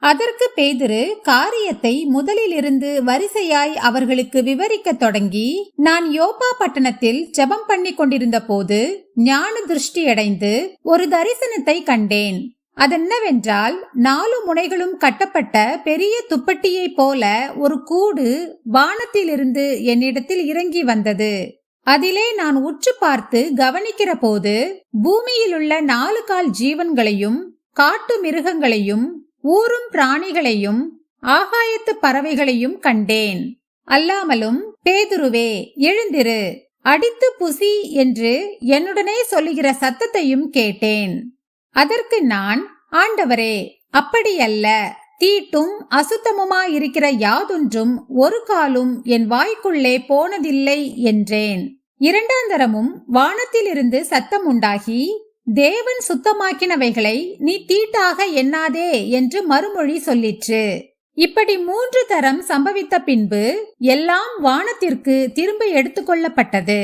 அதற்கு பேதுரு காரியத்தை முதலிலிருந்து வரிசையாய் அவர்களுக்கு விவரிக்கத் தொடங்கி, நான் யோப்பா பட்டணத்தில் ஜெபம் பண்ணி கொண்டிருந்த போது ஞான திருஷ்டியடைந்து ஒரு தரிசனத்தை கண்டேன். அதென்னவென்றால், 4 முனைகளும் கட்டப்பட்ட பெரிய துப்பட்டியைப் போல ஒரு கூடு வானத்திலிருந்து என்னிடத்தில் இறங்கி வந்தது. அதிலே நான் உற்று பார்த்து கவனிக்கிற போது பூமியிலுள்ள 4 கால் ஜீவன்களையும் காட்டு மிருகங்களையும் ஊரும் பிராணிகளையும் ஆகாயத்து பறவைகளையும் கண்டேன். அல்லாமலும், பேதுருவே எழுந்திரு, அடித்து புசி என்று என்னுடனே சொல்லுகிற சத்தத்தையும் கேட்டேன். அதற்கு நான், ஆண்டவரே, அப்படியல்ல, தீட்டும் அசுத்தமுமாயிருக்கிற யாதொன்றும் ஒரு காலும் என் வாய்க்குள்ளே போனதில்லை என்றேன். 2ஆம் தரமும் வானத்திலிருந்து சத்தம் உண்டாகி, தேவன் சுத்தமாக்கினவைகளை நீ தீட்டாக எண்ணாதே என்று மறுமொழி சொல்லிற்று. இப்படி 3 தரம் சம்பவித்த பின்பு எல்லாம் வானத்திற்கு திரும்ப எடுத்துக்கொள்ளப்பட்டது.